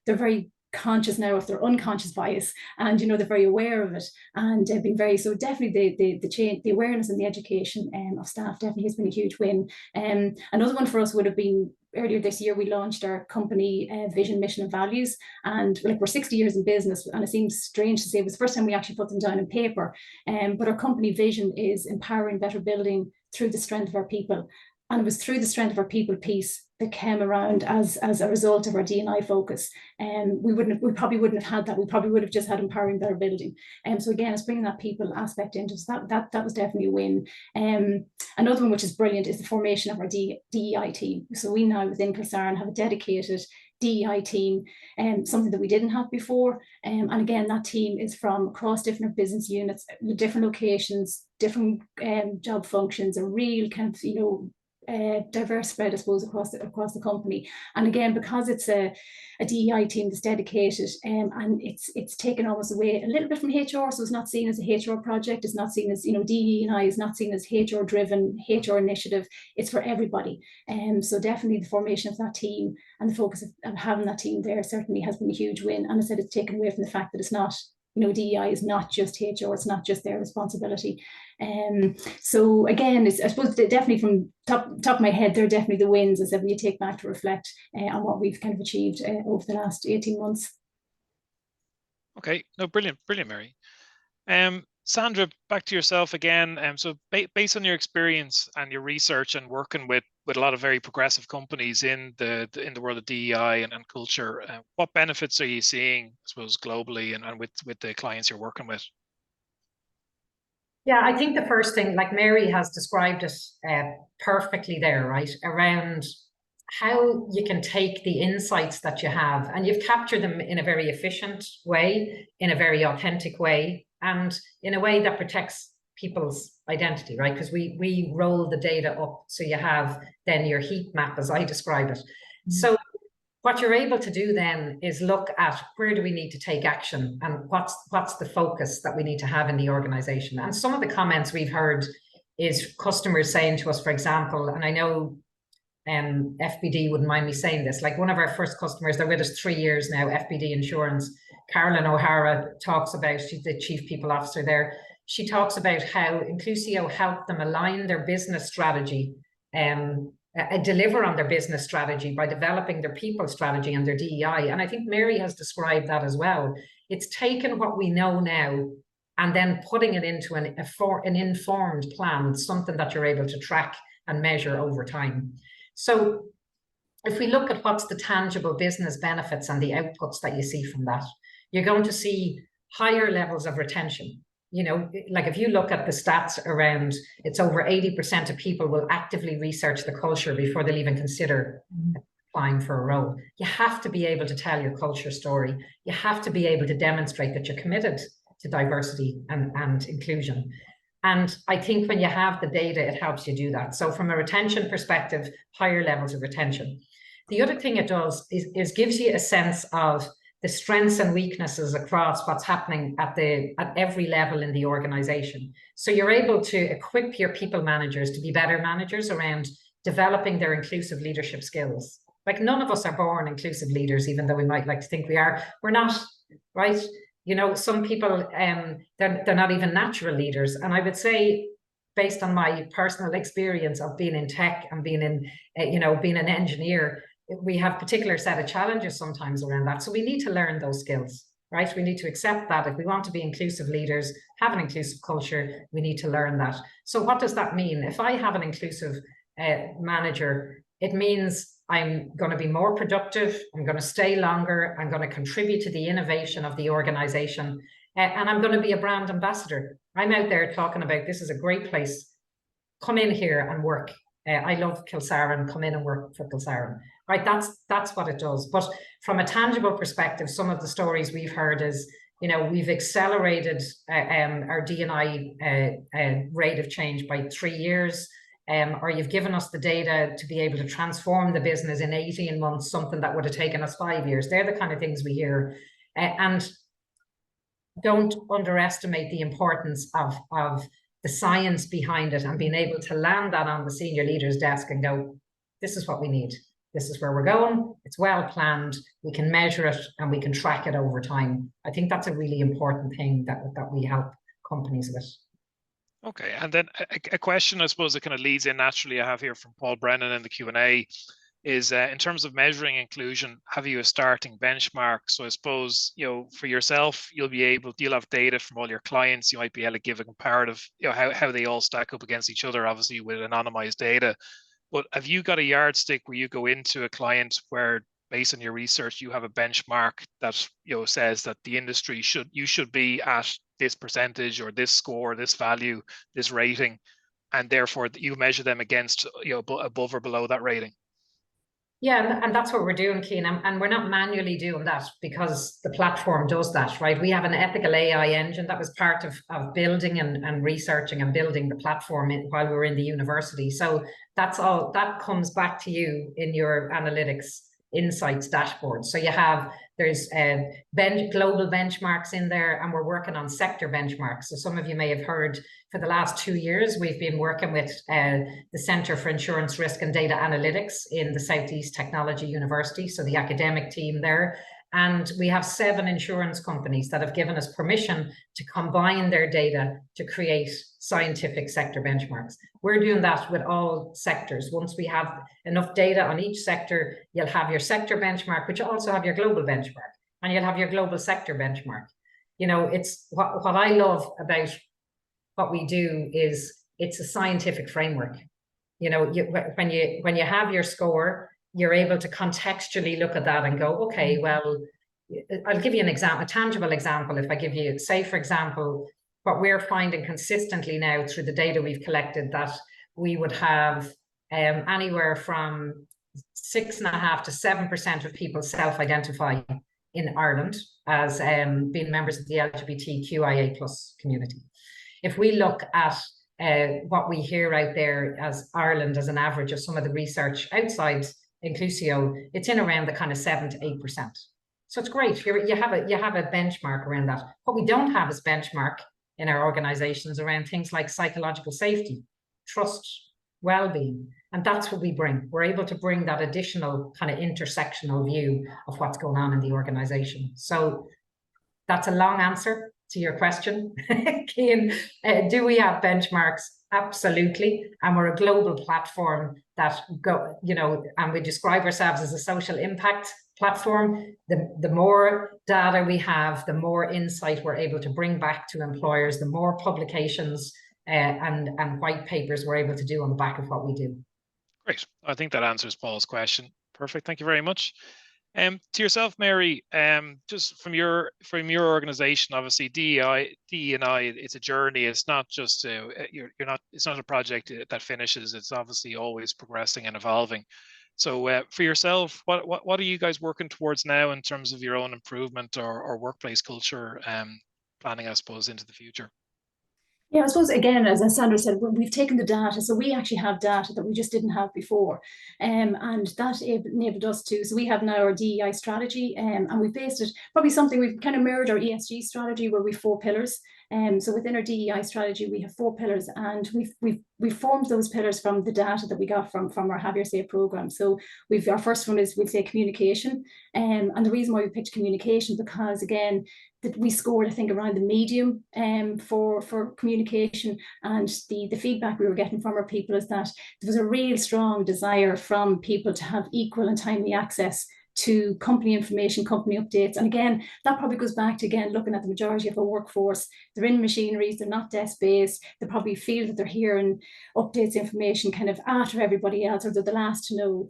C: they're very conscious now of their unconscious bias, and you know, they're very aware of it, and been very, so definitely the change, the awareness and the education of staff definitely has been a huge win. Another one for us would have been earlier this year, we launched our company vision, mission and values, and like we're 60 years in business, and it seems strange to say it was the first time we actually put them down on paper, but our company vision is empowering better building through the strength of our people. And it was through the strength of our people piece that came around as a result of our D&I focus. And we probably wouldn't have had that. We probably would have just had empowering better building. So again, it's bringing that people aspect into, so that was definitely a win. Another one which is brilliant is the formation of our DEI team. So we now within Kilsaran have a dedicated DEI team, something that we didn't have before. And again, that team is from across different business units, different locations, different job functions, a real kind of, you know, diverse spread, I suppose, across the company. And again, because it's a DEI team that's dedicated, and it's taken almost away a little bit from HR, so it's not seen as a HR project, it's not seen as, you know, DEI is not seen as HR driven, HR initiative, it's for everybody. So definitely the formation of that team and the focus of having that team there certainly has been a huge win. And I said, it's taken away from the fact that it's not, you know, DEI is not just HR, it's not just their responsibility. So again, I suppose definitely from top of my head, they're definitely the wins, as when you take back to reflect on what we've kind of achieved over the last 18 months.
A: Okay, no, brilliant, Mary. Sandra, back to yourself again. So based on your experience and your research and working with a lot of very progressive companies in the world of DEI and culture, what benefits are you seeing, I suppose, globally and with the clients you're working with?
B: Yeah, I think the first thing, like Mary has described it perfectly there, right? Around how you can take the insights that you have and you've captured them in a very efficient way, in a very authentic way, and in a way that protects people's identity, right? Because we roll the data up, so you have then your heat map, as I describe it. Mm-hmm. So what you're able to do then is look at where do we need to take action and what's the focus that we need to have in the organization. And some of the comments we've heard is customers saying to us, for example, and I know FBD wouldn't mind me saying this, like one of our first customers, they're with us 3 years now, FBD Insurance. Carolyn O'Hara talks about, she's the Chief People Officer there. She talks about how Inclusio helped them align their business strategy, deliver on their business strategy by developing their people strategy and their DEI. And I think Mary has described that as well. It's taken what we know now and then putting it into an informed plan, something that you're able to track and measure over time. So if we look at what's the tangible business benefits and the outputs that you see from that, you're going to see higher levels of retention. You know, like if you look at the stats around, it's over 80% of people will actively research the culture before they'll even consider applying for a role. You have to be able to tell your culture story. You have to be able to demonstrate that you're committed to diversity and inclusion. And I think when you have the data, it helps you do that. So from a retention perspective, higher levels of retention. The other thing it does is gives you a sense of the strengths and weaknesses across what's happening at every level in the organization. So you're able to equip your people managers to be better managers around developing their inclusive leadership skills. Like none of us are born inclusive leaders, even though we might like to think we are. We're not, right? You know, some people, they're not even natural leaders. And I would say, based on my personal experience of being in tech and being in, being an engineer, we have particular set of challenges sometimes around that. So we need to learn those skills, right? We need to accept that if we want to be inclusive leaders, have an inclusive culture, we need to learn that. So what does that mean? If I have an inclusive manager, it means I'm going to be more productive, I'm going to stay longer, I'm going to contribute to the innovation of the organization, and I'm going to be a brand ambassador. I'm out there talking about this is a great place. Come in here and work. I love Kilsaran, come in and work for Kilsaran. Right, that's what it does. But from a tangible perspective, some of the stories we've heard is, you know, we've accelerated our D&I rate of change by 3 years, or you've given us the data to be able to transform the business in 18 months, something that would have taken us 5 years. They're the kind of things we hear. And don't underestimate the importance of the science behind it and being able to land that on the senior leader's desk and go, this is what we need. This is where we're going. It's well planned. We can measure it and we can track it over time. I think that's a really important thing that we help companies with.
A: Okay, and then a question, I suppose, that kind of leads in naturally, I have here from Paul Brennan in the Q&A, is in terms of measuring inclusion, have you a starting benchmark? So I suppose, you know, for yourself, you'll have data from all your clients. You might be able to give a comparative, you know, how they all stack up against each other, obviously with anonymized data. But have you got a yardstick where you go into a client where, based on your research, you have a benchmark that, you know, says that the industry you should be at this percentage or this score, this value, this rating, and therefore you measure them against, you know, above or below that rating? Yeah,
B: and that's what we're doing, Cian, and we're not manually doing that because the platform does that, right? We have an ethical AI engine that was part of building and researching and building the platform while we were in the university. So that's all, that comes back to you in your analytics insights dashboard. So there's global benchmarks in there, and we're working on sector benchmarks. So some of you may have heard, for the last 2 years, we've been working with the Centre for Insurance Risk and Data Analytics in the Southeast Technology University, so the academic team there. And we have 7 insurance companies that have given us permission to combine their data to create scientific sector benchmarks. We're doing that with all sectors. Once we have enough data on each sector, you'll have your sector benchmark, which also have your global benchmark, and you'll have your global sector benchmark. You know, it's what I love about what we do is it's a scientific framework. You know, when you have your score, you're able to contextually look at that and go, okay, well, I'll give you an example, a tangible example. If I give you, say, for example, what we're finding consistently now through the data we've collected, that we would have anywhere from 6.5% to 7% of people self-identify in Ireland as being members of the LGBTQIA+ community. If we look at what we hear out there as Ireland as an average of some of the research outside inclusio, it's in around the kind of 7 to 8%. So it's great. You have a benchmark around that. What we don't have is benchmark in our organizations around things like psychological safety, trust, well-being, and that's what we bring. We're able to bring that additional kind of intersectional view of what's going on in the organization. So that's a long answer to your question, Cian. Do we have benchmarks? Absolutely. And we're a global platform that and we describe ourselves as a social impact platform. The more data we have, the more insight we're able to bring back to employers, the more publications and white papers we're able to do on the back of what we do.
A: Great. I think that answers Paul's question. Perfect. Thank you very much. To yourself, Mary, just from your organization, obviously DEI, it's a journey. It's not just it's not a project that finishes. It's obviously always progressing and evolving. So for yourself, what are you guys working towards now in terms of your own improvement or workplace culture planning, I suppose, into the future?
C: Yeah, I suppose, again, as Sandra said, we've taken the data. So we actually have data that we just didn't have before. And that enabled us to, so we have now our DEI strategy, and we've based it, probably something we've kind of mirrored our ESG strategy, where we've 4 pillars. So within our DEI strategy, we have 4 pillars, and we've formed those pillars from the data that we got from our Have Your Say program. So our first one is, we'd say, communication. And the reason why we picked communication, because again, that we scored, I think, around the medium for communication, and the feedback we were getting from our people is that there was a real strong desire from people to have equal and timely access to company information, company updates. And again, that probably goes back to, again, looking at the majority of our workforce. They're in machineries, they're not desk-based, they probably feel that they're hearing updates, information kind of after everybody else, or they're the last to know.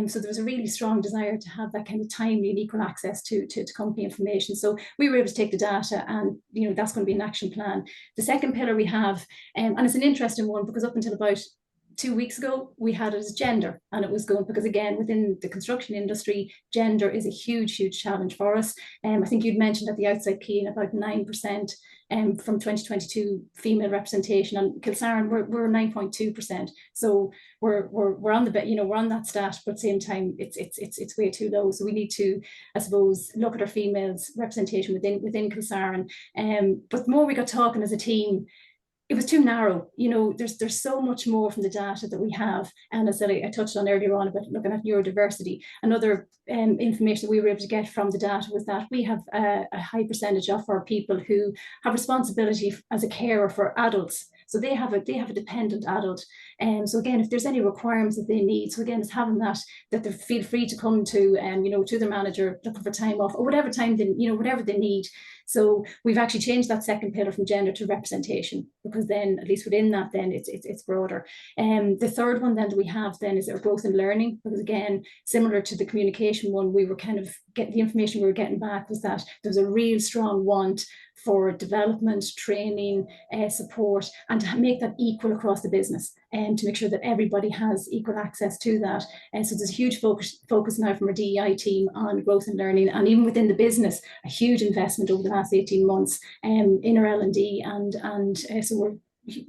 C: So there was a really strong desire to have that kind of timely and equal access to company information. So we were able to take the data, and that's going to be an action plan. The second pillar we have, and it's an interesting one, because up until about 2 weeks ago, we had it as gender, and it was going, because again, within the construction industry, gender is a huge, huge challenge for us. I think you'd mentioned at the outset, Cian, about 9% from 2022 female representation, and Kilsaran we're 9.2%. So we're on the we're on that stat, but at the same time, it's way too low. So we need to, I suppose, look at our females representation within Kilsaran. But the more we got talking as a team, it was too narrow. There's so much more from the data that we have. And as I touched on earlier on about looking at neurodiversity. Another information that we were able to get from the data was that we have a high percentage of our people who have responsibility as a carer for adults. So they have a dependent adult. So again, if there's any requirements that they need, so again, it's having that they feel free to come to, to their manager looking for time off, or whatever time they, whatever they need. So we've actually changed that second pillar from gender to representation, because then at least within that, then it's broader. The third one then that we have then is our growth and learning, because again, similar to the communication one, we were kind of getting the information we were getting back was that there was a real strong want for development, training, support, and to make that equal across the business, and to make sure that everybody has equal access to that. And so there's a huge focus now from our DEI team on growth and learning, and even within the business, a huge investment over the last 18 months in our L&D, and so we're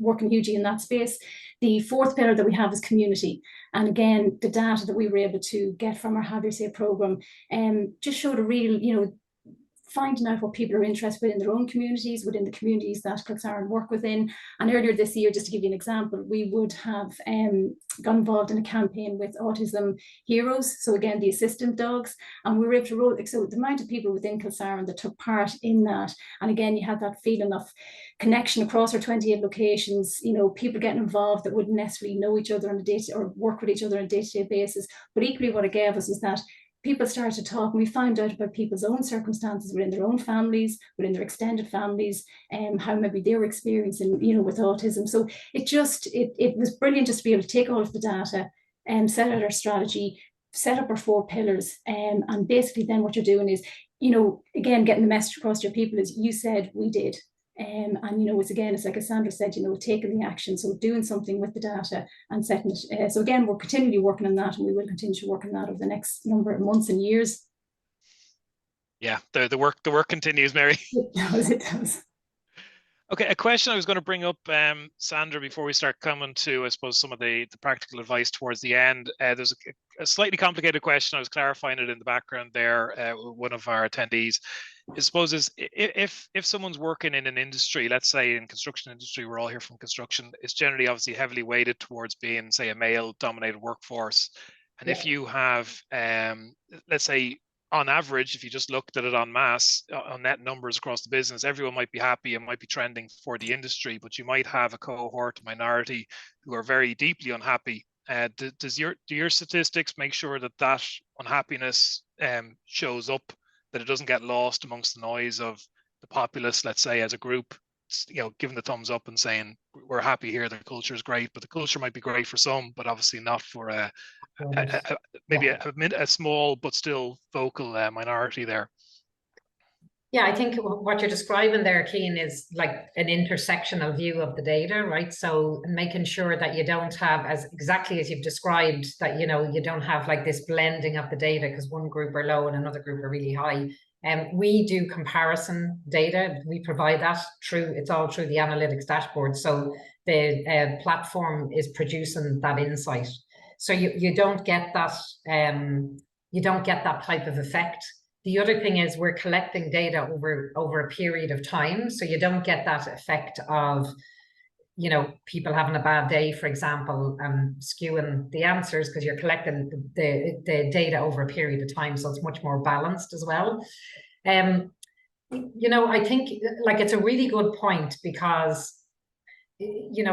C: working hugely in that space. The fourth pillar that we have is community. And again, the data that we were able to get from our Have Your Say program just showed a real, finding out what people are interested in their own communities, within the communities that Kilsaran work within. And earlier this year, just to give you an example, we would have got involved in a campaign with Autism Heroes. So again, the assistant dogs, and we were able to roll, so the amount of people within Kilsaran that took part in that. And again, you had that feeling of connection across our 28 locations, people getting involved that wouldn't necessarily know each other on a day or work with each other on a day-to-day basis. But equally what it gave us was that people started to talk, and we found out about people's own circumstances within their own families, within their extended families, how maybe they were experiencing, with autism. So it was brilliant just to be able to take all of the data and set out our strategy, set up our 4 pillars, and basically then what you're doing is, again, getting the message across to your people is, you said, we did. And it's like as Sandra said, taking the action, so doing something with the data and setting it. So again, we're continually working on that, and we will continue to work on that over the next number of months and years.
A: Yeah, the work continues, Mary.
C: It does.
A: Okay, a question I was going to bring up, Sandra, before we start coming to, I suppose, some of the practical advice towards the end. There's a slightly complicated question. I was clarifying it in the background there. One of our attendees, I suppose, is if someone's working in an industry, let's say in construction industry, we're all here from construction, it's generally obviously heavily weighted towards being, say, a male-dominated workforce. And if you have, let's say, on average, if you just looked at it en masse, on net numbers across the business, everyone might be happy and might be trending for the industry, but you might have a cohort, a minority, who are very deeply unhappy. Do your statistics make sure that unhappiness shows up, that it doesn't get lost amongst the noise of the populace, let's say, as a group, giving the thumbs up and saying, we're happy here, the culture is great, but the culture might be great for some, but obviously not for maybe a small but still vocal minority there?
B: Yeah, I think what you're describing there, Cian, is like an intersectional view of the data, right? So making sure that you don't have, exactly as you've described, that you don't have like this blending of the data because one group are low and another group are really high. We do comparison data. We provide that it's all through the analytics dashboard. So the platform is producing that insight. So you don't get that type of effect. The other thing is we're collecting data over a period of time. So you don't get that effect of, people having a bad day, for example, and skewing the answers, because you're collecting the data over a period of time. So it's much more balanced as well. I think like it's a really good point, because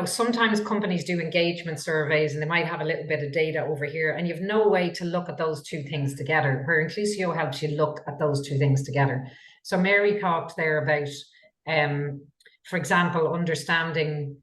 B: sometimes companies do engagement surveys and they might have a little bit of data over here, and you've no way to look at those two things together, where Inclusio helps you look at those two things together. So Mary talked there about, for example, understanding,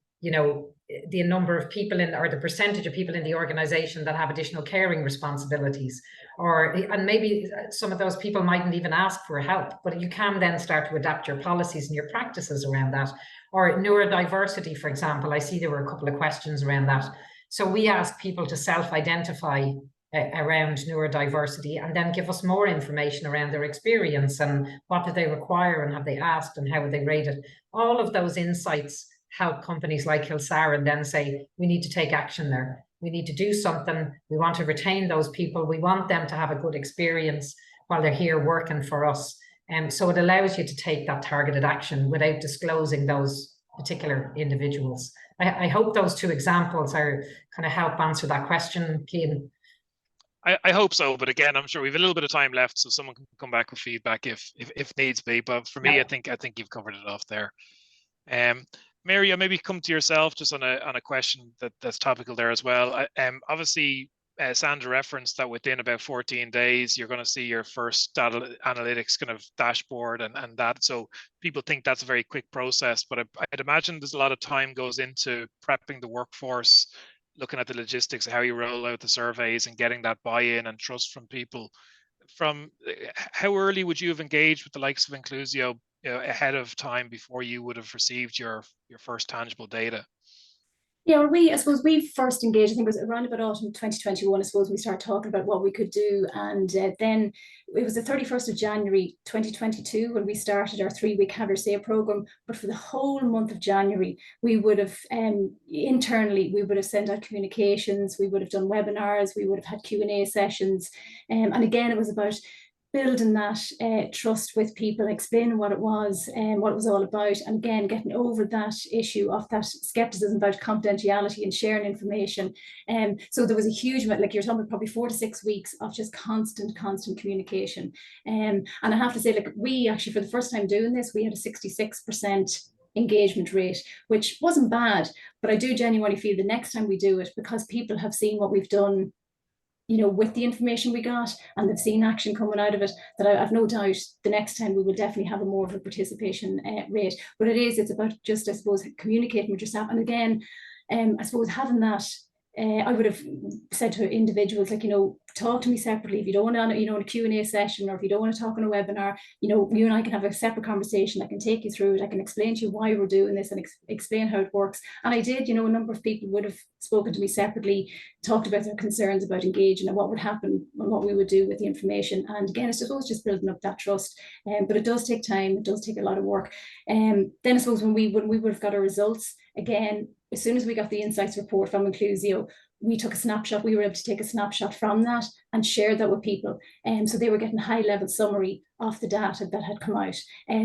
B: the number of people or the percentage of people in the organization that have additional caring responsibilities, and maybe some of those people mightn't even ask for help, but you can then start to adapt your policies and your practices around that. Or neurodiversity, for example, I see there were a couple of questions around that. So we ask people to self-identify around neurodiversity, and then give us more information around their experience and what do they require, and have they asked, and how would they rate it. All of those insights help companies like Kilsaran then say, we need to take action there. We need to do something. We want to retain those people. We want them to have a good experience while they're here working for us. So it allows you to take that targeted action without disclosing those particular individuals. I hope those two examples are kind of help answer that question, Cian.
A: I hope so, but again, I'm sure we have a little bit of time left, so someone can come back with feedback if needs be. But for me, I think you've covered it off there. Mary, I'll maybe come to yourself just on a question that's topical there as well. Obviously, Sandra referenced that within about 14 days, you're going to see your first data analytics kind of dashboard and that. So people think that's a very quick process, but I'd imagine there's a lot of time goes into prepping the workforce, looking at the logistics, how you roll out the surveys and getting that buy-in and trust from people. From how early would you have engaged with the likes of Inclusio ahead of time before you would have received your first tangible data?
C: Yeah, well, I suppose we first engaged, I think it was around about autumn 2021, I suppose we started talking about what we could do. And then it was the 31st of January 2022 when we started our 3-week Have Your Say programme. But for the whole month of January, we would have, internally, we would have sent out communications, we would have done webinars, we would have had Q&A sessions. And again, it was about building that trust with people, explaining what it was and what it was all about, and again getting over that issue of that skepticism about confidentiality and sharing information. So there was a huge amount, like you're talking about, probably 4 to 6 weeks of just constant communication. And I have to say, like, we actually, for the first time doing this, we had a 66% engagement rate, which wasn't bad, but I do genuinely feel the next time we do it, because people have seen what we've done, with the information we got, and they've seen action coming out of it, that I've no doubt the next time we will definitely have a more of a participation rate. But it's about just, I suppose, communicating with yourself. And again, I suppose having that, I would have said to individuals, like, talk to me separately. If you don't want to, in a Q&A session, or if you don't want to talk on a webinar, you and I can have a separate conversation. I can take you through it. I can explain to you why we're doing this and explain how it works. And I did, a number of people would have spoken to me separately, talked about their concerns about engaging and what would happen and what we would do with the information. And again, it's just building up that trust. But it does take time. It does take a lot of work. Then I suppose when we would have got our results, again, as soon as we got the insights report from Inclusio, we took a snapshot. We were able to take a snapshot from that and share that with people. So they were getting high-level summary of the data that had come out.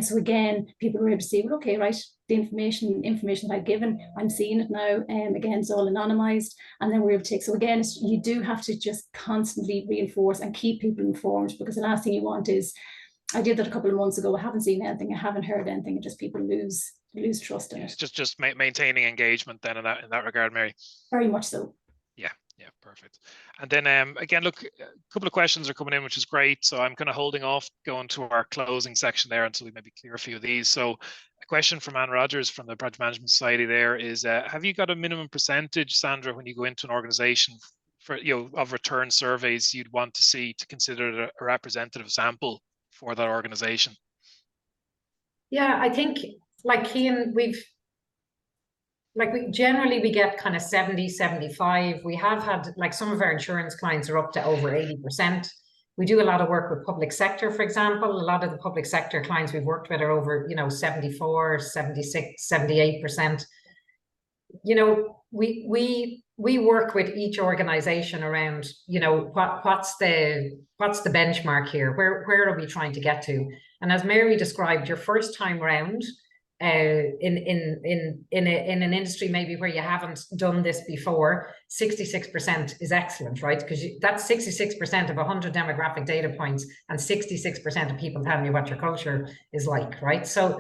C: So again, people were able to see, well, okay, right, the information that I've given, I'm seeing it now. Again, it's all anonymized. And then we're able to take, so again, you do have to just constantly reinforce and keep people informed, because the last thing you want is, I did that a couple of months ago, I haven't seen anything, I haven't heard anything, and just people lose trust in it.
A: Just maintaining engagement then in that regard, Mary.
C: Very much so.
A: Yeah, perfect. And then again, look, a couple of questions are coming in, which is great. So I'm kind of holding off going to our closing section there until we maybe clear a few of these. So a question from Anne Rogers from the Project Management Society there is, have you got a minimum percentage, Sandra, when you go into an organization for, of return surveys you'd want to see to consider it a representative sample for that organization?
B: Yeah, I think, like Cian, we generally get kind of 70, 75. We have had, like, some of our insurance clients are up to over 80%. We do a lot of work with public sector, for example. A lot of the public sector clients we've worked with are over, 74, 76, 78%. We work with each organization around, what's the benchmark here? Where are we trying to get to? And as Mary described, your first time round, in an industry maybe where you haven't done this before, 66% is excellent, right? Because that's 66% of 100 demographic data points and 66% of people telling you what your culture is like, right? So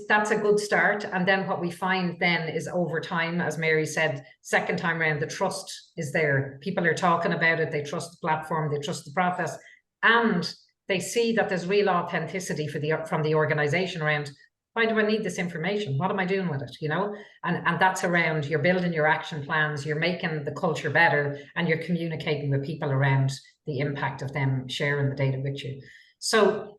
B: that's a good start. And then what we find then is over time, as Mary said, second time around, the trust is there. People are talking about it. They trust the platform, they trust the process, and they see that there's real authenticity from the organization around, why do I need this information? What am I doing with it? You know, and that's around, you're building your action plans, you're making the culture better, and you're communicating with people around the impact of them sharing the data with you. So,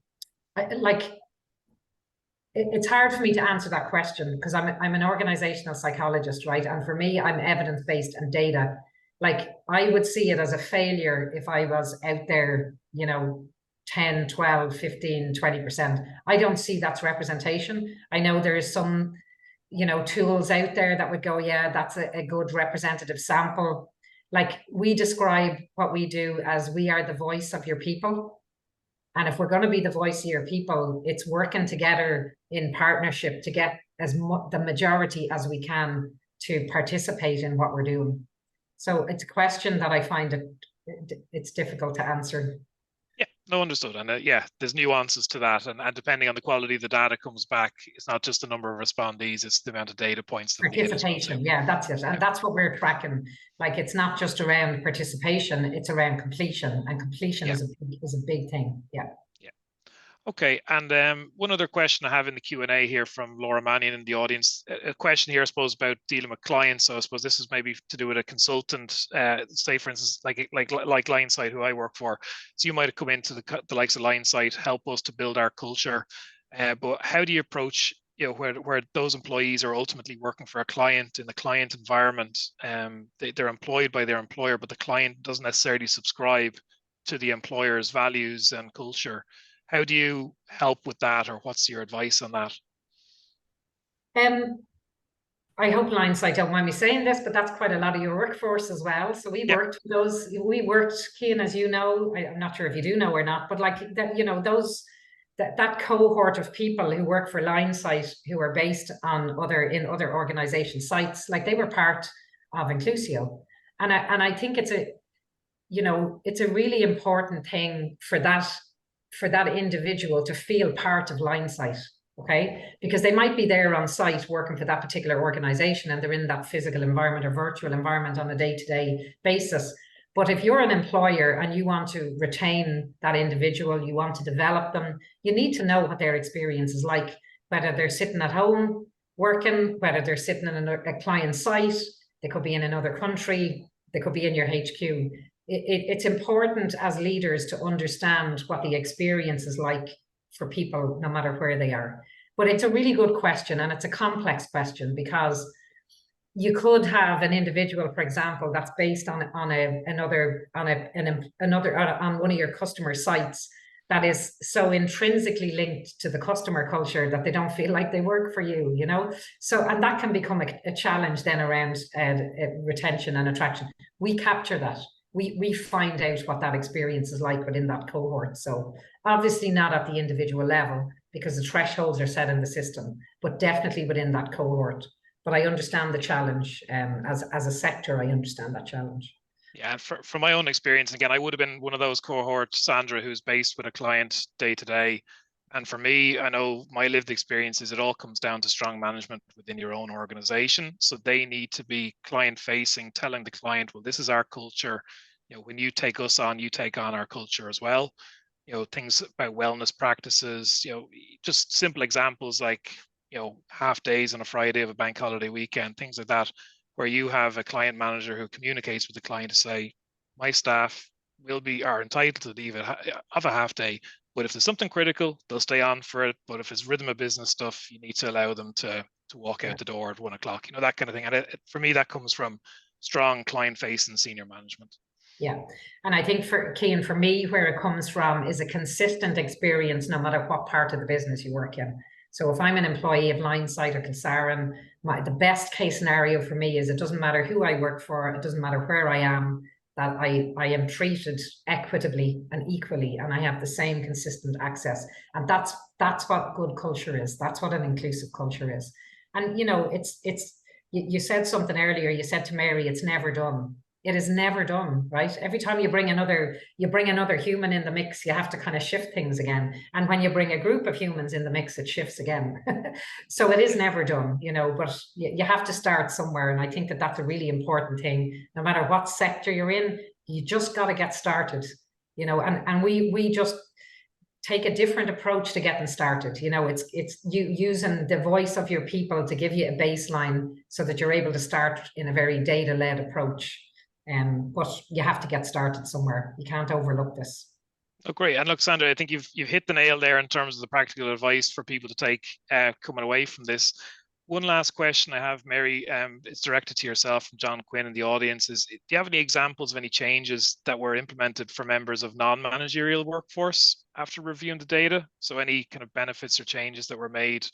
B: it's hard for me to answer that question because I'm an organizational psychologist, right? And for me, I'm evidence-based and data. Like, I would see it as a failure if I was out there, you know, 10, 12, 15, 20%. I don't see that's representation. I know there is some, you know, tools out there that would go, yeah, that's a good representative sample. Like, we describe what we do as, we are the voice of your people. And if we're going to be the voice of your people, it's working together in partnership to get the majority as we can to participate in what we're doing. So it's a question that I find it's difficult to answer.
A: Yeah, no, understood. And yeah, there's nuances to that. And depending on the quality of the data comes back, it's not just the number of respondees, it's the amount of data points.
B: Participation, yeah, that's it. And that's what we're tracking. Like, it's not just around participation, it's around completion. And completion is a big thing. Yeah.
A: Okay, and one other question I have in the Q&A here from Laura Mannion in the audience. A question here, I suppose, about dealing with clients. So I suppose this is maybe to do with a consultant, say, for instance, like Linesight, who I work for. So you might have come into the likes of Linesight, help us to build our culture. But how do you approach, you know, where those employees are ultimately working for a client in the client environment? They're employed by their employer, but the client doesn't necessarily subscribe to the employer's values and culture. How do you help with that, or what's your advice on that?
B: I hope Linesight don't mind me saying this, but that's quite a lot of your workforce as well. So we worked with those. We worked, Cian, as you know. I'm not sure if you do know or not, but like that, you know, that cohort of people who work for Linesight, who are based on other organization sites, like, they were part of inclusio, and I think it's a really important thing for that individual to feel part of Linesight, okay? Because they might be there on site working for that particular organization, and they're in that physical environment or virtual environment on a day-to-day basis. But if you're an employer and you want to retain that individual, you want to develop them, you need to know what their experience is like, whether they're sitting at home working, whether they're sitting in a client site, they could be in another country, they could be in your HQ. It's important as leaders to understand what the experience is like for people, no matter where they are. But it's a really good question, and it's a complex question, because you could have an individual, for example, that's based on one of your customer sites that is so intrinsically linked to the customer culture that they don't feel like they work for you, you know? So, and that can become a challenge then around retention and attraction. We capture that. We find out what that experience is like within that cohort. So obviously not at the individual level, because the thresholds are set in the system, but definitely within that cohort. But I understand the challenge. As a sector, I understand that challenge.
A: Yeah, from my own experience, again, I would have been one of those cohorts, Sandra, who's based with a client day to day. And for me, I know my lived experience is it all comes down to strong management within your own organization. So they need to be client facing, telling the client, well, this is our culture. You know, when you take us on, you take on our culture as well. You know, things about wellness practices, you know, just simple examples like, you know, half days on a Friday of a bank holiday weekend, things like that, where you have a client manager who communicates with the client to say, my staff are entitled to leave have a half day. But if there's something critical, they'll stay on for it. But if it's rhythm of business stuff, you need to allow them to walk out the door at 1 o'clock, you know, that kind of thing. And for me, that comes from strong client-facing senior management.
B: Yeah. And I think for Cian, for me, where it comes from is a consistent experience, no matter what part of the business you work in. So if I'm an employee of Linesight or Kilsaran, the best case scenario for me is it doesn't matter who I work for, it doesn't matter where I am, that I am treated equitably and equally, and I have the same consistent access. And that's what good culture is. That's what an inclusive culture is. And you know, you said something earlier. You said to Mary, it's never done. It is never done, right? Every time you bring another human in the mix, you have to kind of shift things again. And when you bring a group of humans in the mix, it shifts again. So it is never done, you know, but you have to start somewhere. And I think that that's a really important thing. No matter what sector you're in, you just got to get started, you know, and we just take a different approach to getting started. You know, it's you using the voice of your people to give you a baseline so that you're able to start in a very data-led approach. But you have to get started somewhere. You can't overlook this.
A: Oh, great. And look, Sandra, I think you've hit the nail there in terms of the practical advice for people to take coming away from this. One last question I have, Mary, it's directed to yourself from John Quinn in the audience, is do you have any examples of any changes that were implemented for members of non-managerial workforce after reviewing the data? So any kind of benefits or changes that were made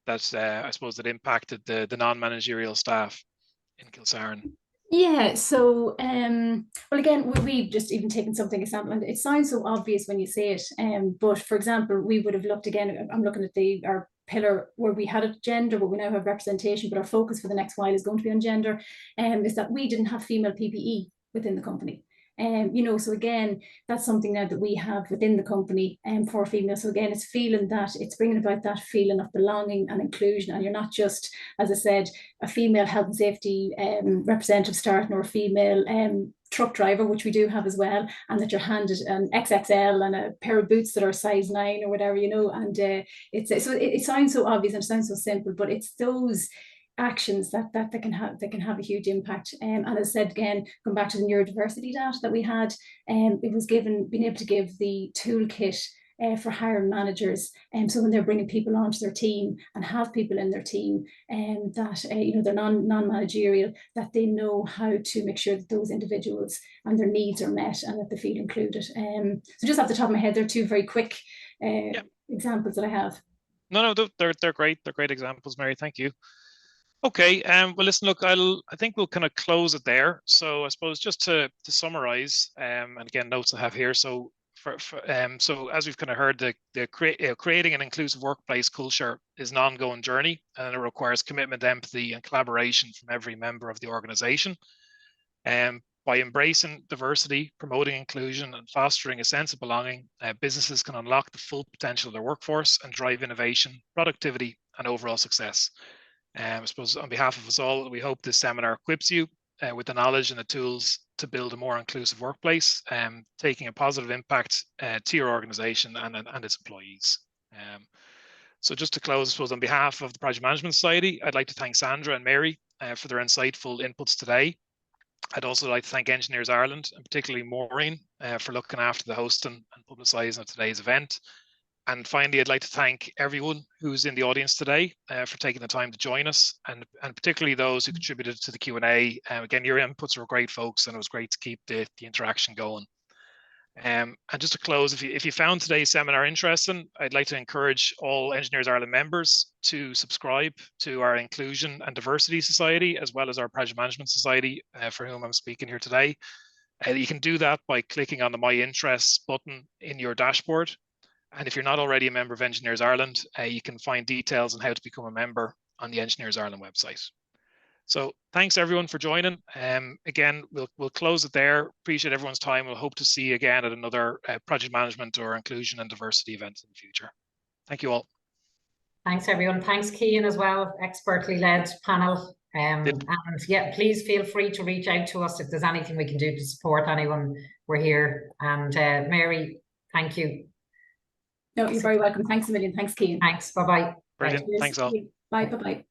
A: that I suppose that impacted the non-managerial staff in Kilsaran?
C: Yeah, so well, again, we've just even taken something example, and it sounds so obvious when you say it, but for example, we would have looked again, I'm looking at our pillar where we had a gender, but we now have representation, but our focus for the next while is going to be on gender, is that we didn't have female PPE within the company. You know, so again, that's something now that we have within the company for females. So again, it's feeling that, it's bringing about that feeling of belonging and inclusion. And you're not just, as I said, a female health and safety representative starting, or a female truck driver, which we do have as well, and that you're handed an XXL and a pair of boots that are size 9 or whatever, you know. And it sounds so obvious and it sounds so simple, but it's those actions that can have a huge impact. And as I said, again, going back to the neurodiversity data that we had, it was being able to give the toolkit for hiring managers, and so when they're bringing people onto their team and have people in their team, and that you know, they're non-managerial, that they know how to make sure that those individuals and their needs are met and that they feel included. So just off the top of my head, they're two very quick examples that I have.
A: No, they're great. They're great examples, Mary. Thank you. Okay, well, listen, look, I think we'll kind of close it there. So I suppose just to summarize, and again, notes I have here. So so as we've kind of heard, creating an inclusive workplace culture is an ongoing journey, and it requires commitment, empathy, and collaboration from every member of the organization. By embracing diversity, promoting inclusion, and fostering a sense of belonging, businesses can unlock the full potential of their workforce and drive innovation, productivity, and overall success. I suppose on behalf of us all, we hope this seminar equips you with the knowledge and the tools to build a more inclusive workplace, taking a positive impact to your organization and its employees. So just to close, I suppose on behalf of the Project Management Society, I'd like to thank Sandra and Mary for their insightful inputs today. I'd also like to thank Engineers Ireland, and particularly Maureen, for looking after the hosting and publicising of today's event. And finally, I'd like to thank everyone who's in the audience today for taking the time to join us, and particularly those who contributed to the Q&A. Again, your inputs were great, folks, and it was great to keep the interaction going. And just to close, if you found today's seminar interesting, I'd like to encourage all Engineers Ireland members to subscribe to our Inclusion and Diversity Society, as well as our Project Management Society, for whom I'm speaking here today. You can do that by clicking on the My Interests button in your dashboard. And if you're not already a member of Engineers Ireland, you can find details on how to become a member on the Engineers Ireland website. So thanks everyone for joining. Again, we'll close it there. Appreciate everyone's time. We'll hope to see you again at another project management or inclusion and diversity event in the future. Thank you all.
B: Thanks everyone. Thanks Cian as well, expertly led panel. And yeah, please feel free to reach out to us if there's anything we can do to support anyone. We're here. And Mary, thank you.
C: No, you're very welcome. Thanks a million. Thanks, Cian.
B: Thanks. Bye-bye.
A: Brilliant. Thanks all.
C: Bye. Bye-bye.